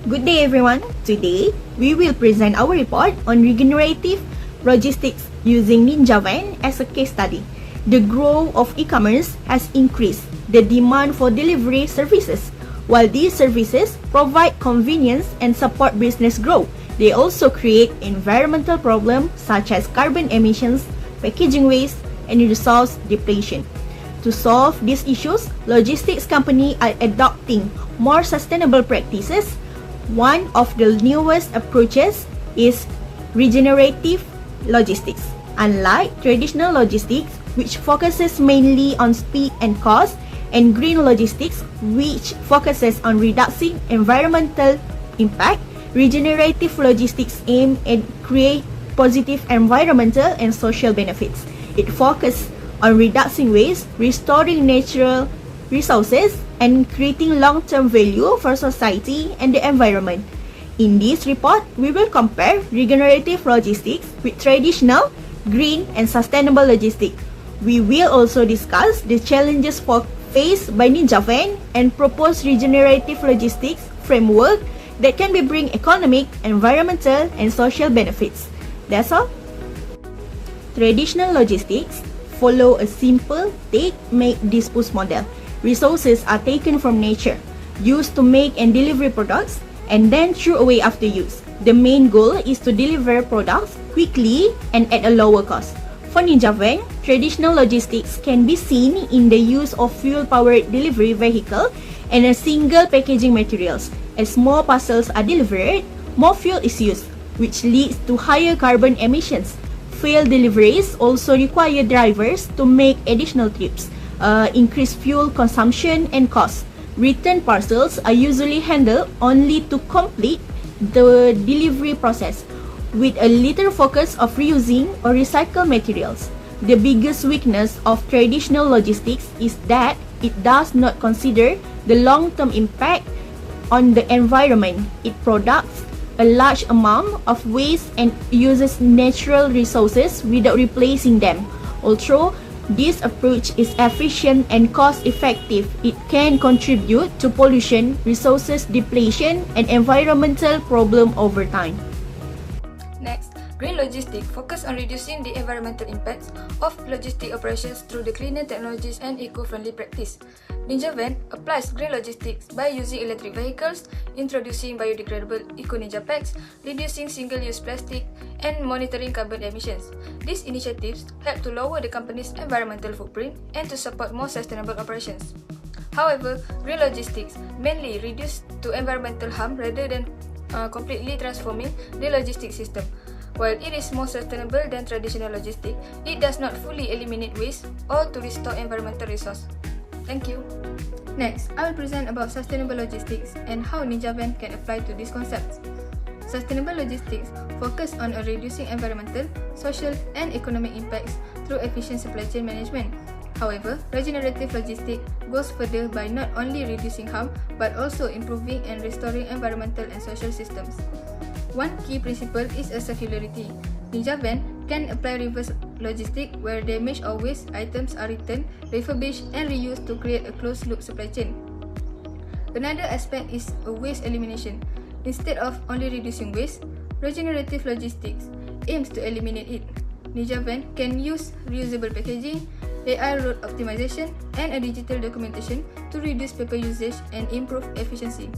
Good day everyone. Today, we will present our report on regenerative logistics using Ninja Van as a case study. The growth of e-commerce has increased the demand for delivery services. While these services provide convenience and support business growth, they also create environmental problems such as carbon emissions, packaging waste, and resource depletion. To solve these issues, logistics companies are adopting more sustainable practices. One of the newest approaches is regenerative logistics. Unlike traditional logistics, which focuses mainly on speed and cost, and green logistics, which focuses on reducing environmental impact, regenerative logistics aim at create positive environmental and social benefits. It focuses on reducing waste, restoring natural resources, and creating long-term value for society and the environment. In this report, we will compare regenerative logistics with traditional, green, and sustainable logistics. We will also discuss the challenges faced by Ninja Van and propose regenerative logistics framework that can bring economic, environmental, and social benefits. That's all. Traditional logistics follow a simple take, make, dispose model. Resources are taken from nature, used to make and deliver products, and then thrown away after use. The main goal is to deliver products quickly and at a lower cost. For Ninja Van, traditional logistics can be seen in the use of fuel-powered delivery vehicle and a single packaging materials. As more parcels are delivered, more fuel is used, which leads to higher carbon emissions. Failed deliveries also require drivers to make additional trips, increase fuel consumption and cost. Return parcels are usually handled only to complete the delivery process, with a little focus of reusing or recycled materials. The biggest weakness of traditional logistics is that it does not consider the long-term impact on the environment. It produces a large amount of waste and uses natural resources without replacing them. Although this approach is efficient and cost-effective, it can contribute to pollution, resources depletion, and environmental problems over time. Next, green logistics focus on reducing the environmental impacts of logistic operations through the cleaner technologies and eco-friendly practice. Ninja Van applies green logistics by using electric vehicles, introducing biodegradable eco-ninja packs, reducing single-use plastic, and monitoring carbon emissions. These initiatives help to lower the company's environmental footprint and to support more sustainable operations. However, green logistics mainly reduce to environmental harm rather than completely transforming the logistics system. While it is more sustainable than traditional logistics, it does not fully eliminate waste or to restore environmental resources. Thank you. Next, I will present about sustainable logistics and how Ninja Van can apply to these concepts. Sustainable logistics focus on reducing environmental, social, and economic impacts through efficient supply chain management. However, regenerative logistics goes further by not only reducing harm but also improving and restoring environmental and social systems. One key principle is a circularity. Ninja Van can apply reverse logistics where damaged or waste items are returned, refurbished, and reused to create a closed-loop supply chain. Another aspect is waste elimination. Instead of only reducing waste, regenerative logistics aims to eliminate it. Ninja Van can use reusable packaging, AI route optimization, and a digital documentation to reduce paper usage and improve efficiency.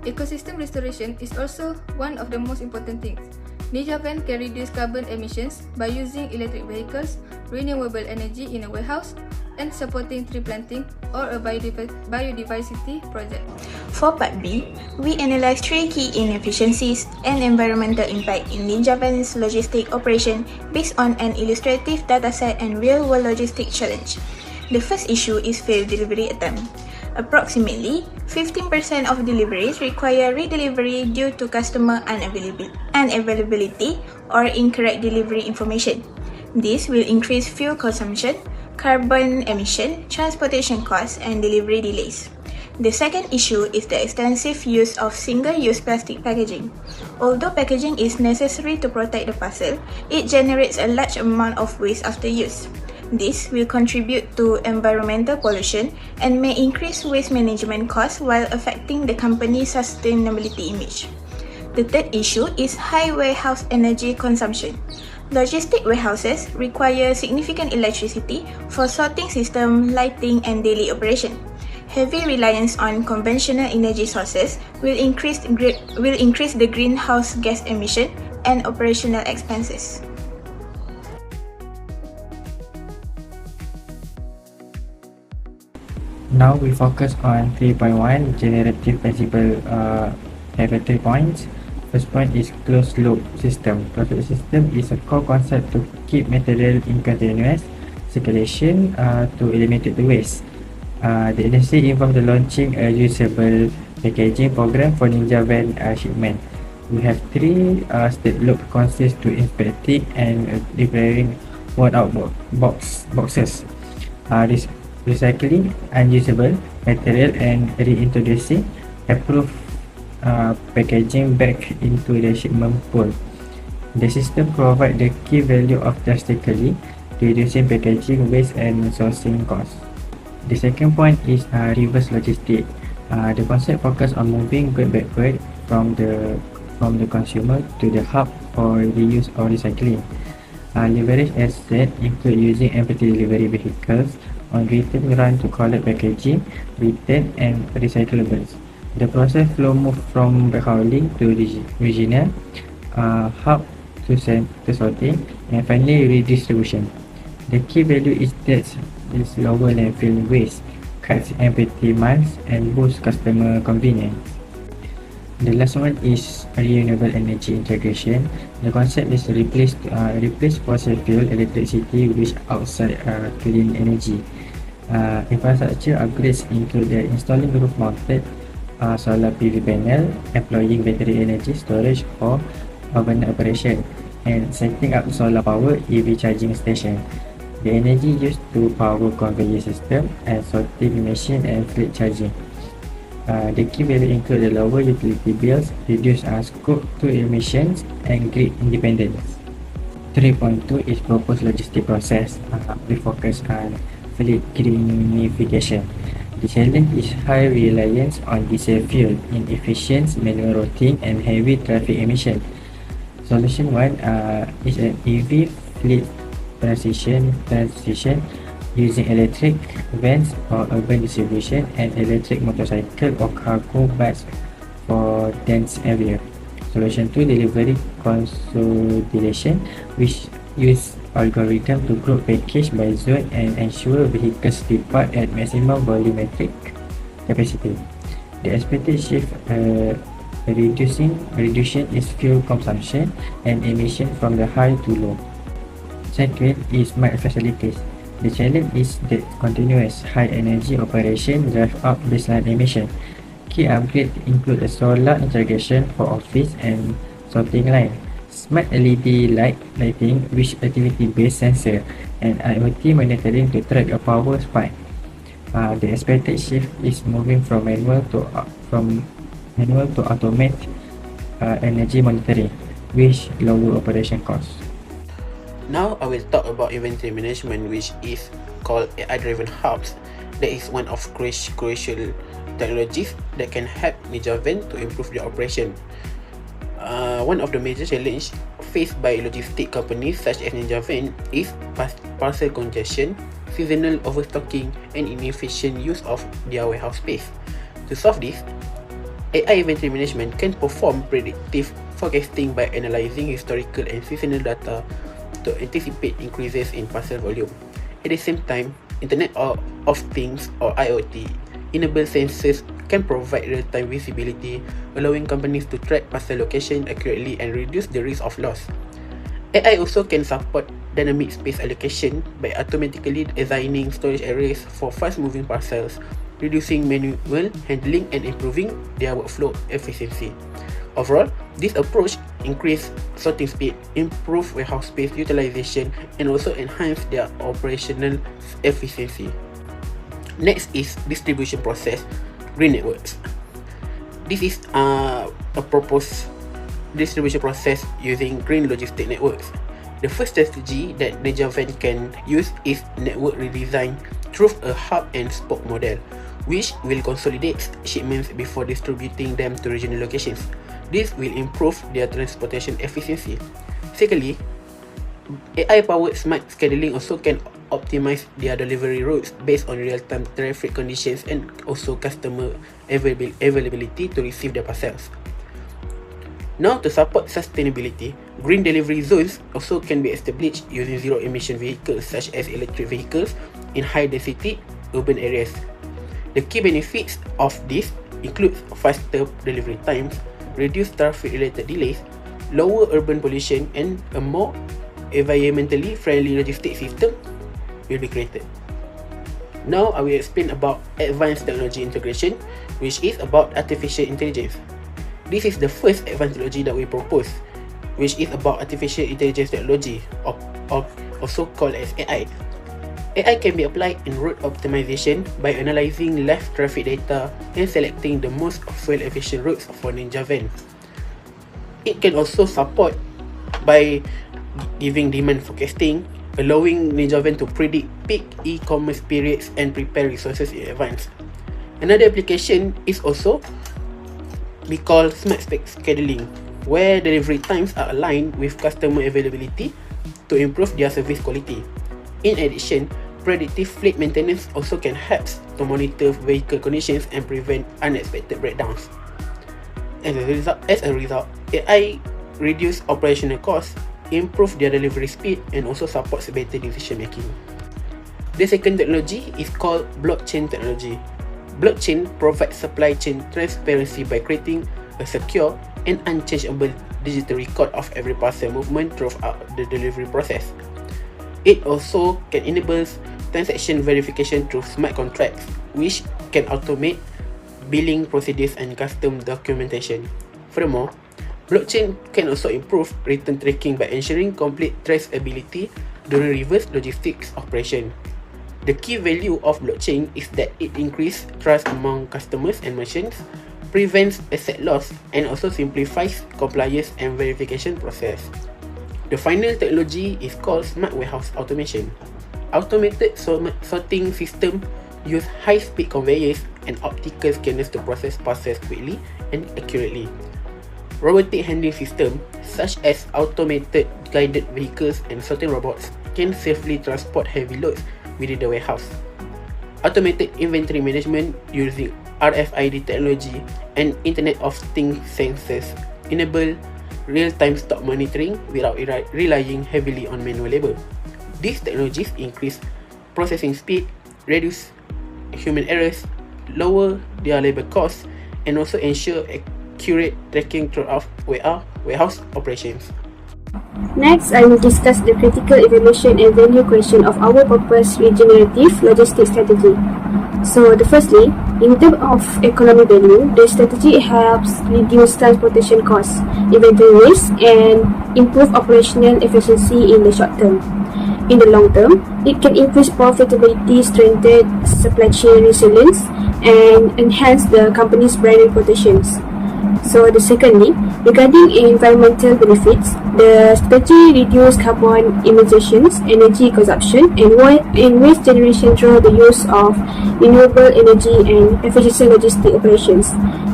Ecosystem restoration is also one of the most important things. Ninja Van can reduce carbon emissions by using electric vehicles, renewable energy in a warehouse, and supporting tree planting or a biodiversity project. For Part B, we analyze 3 key inefficiencies and environmental impact in Ninja Van's logistic operation based on an illustrative dataset and real-world logistic challenge. The first issue is failed delivery attempt. Approximately 15% of deliveries require redelivery due to customer unavailability or incorrect delivery information. This will increase fuel consumption, carbon emission, transportation costs, and delivery delays. The second issue is the extensive use of single-use plastic packaging. Although packaging is necessary to protect the parcel, it generates a large amount of waste after use. This will contribute to environmental pollution and may increase waste management costs while affecting the company's sustainability image. The third issue is high warehouse energy consumption. Logistic warehouses require significant electricity for sorting system, lighting, and daily operation. Heavy reliance on conventional energy sources will increase the greenhouse gas emission and operational expenses. Now we focus on 3.1 generative principle. Have 3 points. First point is closed loop system. Closed loop system is a core concept to keep material in continuous circulation to eliminate the waste. The industry involved the launching a usable packaging program for Ninja Van shipment. We have 3 state loop consist to inspecting and repairing worn out boxes. Recycling unusable material and reintroducing approved packaging back into the shipment pool. The system provides the key value of drastically reducing packaging waste and sourcing costs. The second point is reverse logistics. The concept focuses on moving goods backward from the consumer to the hub for reuse or recycling. Leverage asset include using empty delivery vehicles on return run to collect packaging, return and recyclables. The process flow move from hauling to regional hub to sorting and finally redistribution. The key value is that is lower landfill waste, cuts empty months and boosts customer convenience. The last one is renewable energy integration. The concept is to replace fossil fuel electricity with outside clean energy. Infrastructure upgrades include the installing roof-mounted solar PV panel, employing battery energy storage for urban operation, and setting up solar power EV charging station. The energy used to power conveyor system and sorting machine and fleet charging. The key value include the lower utility bills, reduced scope 2 emissions, and grid independence. 3.2 is proposed logistic process. We focus on fleet greenification. The challenge is high reliance on diesel fuel, inefficient manual routing, and heavy traffic emission. Solution 1 is an EV fleet transition using electric vans for urban distribution and electric motorcycle or cargo bus for dense area. Solution 2, delivery consolidation, which use algorithm to group package by zone and ensure vehicles depart at maximum volumetric capacity. The expected shift reduction is fuel consumption and emission from the high to low. Second is smart facilities. The challenge is that continuous high energy operation drive up baseline emission. Key upgrades include a solar integration for office and sorting line, smart LED lighting with activity-based sensor, and IoT monitoring to track a power spike. The expected shift is moving from manual to automate energy monitoring, which lower operation costs. Now I will talk about inventory management, which is called AI-driven hubs. That is one of crucial technologies that can help Ninja Van to improve their operation. One of the major challenges faced by logistic companies such as Ninja Van is parcel congestion, seasonal overstocking, and inefficient use of their warehouse space. To solve this, AI inventory management can perform predictive forecasting by analyzing historical and seasonal data to anticipate increases in parcel volume. At the same time, Internet of Things or IoT enabled sensors can provide real-time visibility, allowing companies to track parcel location accurately and reduce the risk of loss. AI also can support dynamic space allocation by automatically designing storage areas for fast-moving parcels, reducing manual handling and improving their workflow efficiency. Overall, this approach increase sorting speed, improve warehouse space utilization, and also enhance their operational efficiency. Next is distribution process, green networks. This is a proposed distribution process using green logistic networks. The first strategy that Ninjavan can use is network redesign through a hub and spoke model, which will consolidate shipments before distributing them to regional locations. This will improve their transportation efficiency. Secondly, AI-powered smart scheduling also can optimize their delivery routes based on real-time traffic conditions and also customer availability to receive their parcels. Now, to support sustainability, green delivery zones also can be established using zero-emission vehicles such as electric vehicles in high-density urban areas. The key benefits of this include faster delivery times, reduced traffic-related delays, lower urban pollution, and a more environmentally friendly logistics system will be created. Now, I will explain about advanced technology integration, which is about artificial intelligence. This is the first advanced technology that we propose, which is about artificial intelligence technology, or also called as AI. AI can be applied in route optimization by analyzing live traffic data and selecting the most fuel-efficient routes for Ninjavan. It can also support by giving demand forecasting, allowing Ninjavan to predict peak e-commerce periods and prepare resources in advance. Another application is also we call smart scheduling, where delivery times are aligned with customer availability to improve their service quality. In addition, predictive fleet maintenance also can help to monitor vehicle conditions and prevent unexpected breakdowns. As a result, AI reduce operational costs, improve their delivery speed, and also supports better decision making. The second technology is called blockchain technology. Blockchain provides supply chain transparency by creating a secure and unchangeable digital record of every parcel movement throughout the delivery process. It also can enable transaction verification through smart contracts, which can automate billing procedures and custom documentation. Furthermore, blockchain can also improve return tracking by ensuring complete traceability during reverse logistics operation. The key value of blockchain is that it increases trust among customers and merchants, prevents asset loss, and also simplifies compliance and verification process. The final technology is called smart warehouse automation. Automated sorting system use high-speed conveyors and optical scanners to process parcels quickly and accurately. Robotic handling system such as automated guided vehicles and sorting robots can safely transport heavy loads within the warehouse. Automated inventory management using RFID technology and Internet of Things sensors enable real-time stock monitoring without relying heavily on manual labor. These technologies increase processing speed, reduce human errors, lower their labor costs, and also ensure accurate tracking throughout warehouse operations. Next, I will discuss the critical evaluation and value question of our purpose regenerative logistics strategy. So, firstly, in terms of economic value, the strategy helps reduce transportation costs, inventory risk, and improve operational efficiency in the short term. In the long term, it can increase profitability, strengthen supply chain resilience, and enhance the company's brand reputations. So, secondly, regarding environmental benefits, the strategy reduces carbon emissions, energy consumption, and waste generation through the use of renewable energy and efficient logistic operations.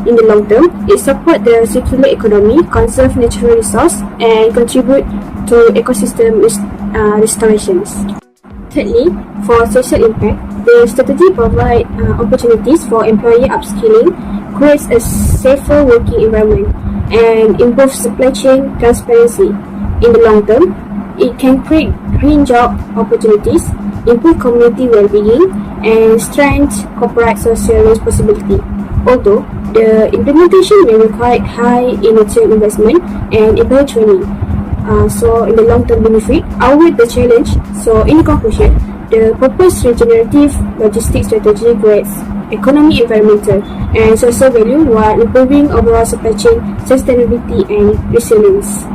In the long term, it supports the circular economy, conserve natural resources, and contribute to ecosystem restorations. Thirdly, for social impact, the strategy provides opportunities for employee upskilling, creates a safer working environment, and improves supply chain transparency. In the long term, it can create green job opportunities, improve community well-being, and strengthen corporate social responsibility. Although, the implementation may require high initial investment and employee training. So in the long-term benefit, outweigh the challenge. So in conclusion, the purpose regenerative logistics strategy creates economic, environmental, and social value while improving overall supply chain sustainability and resilience.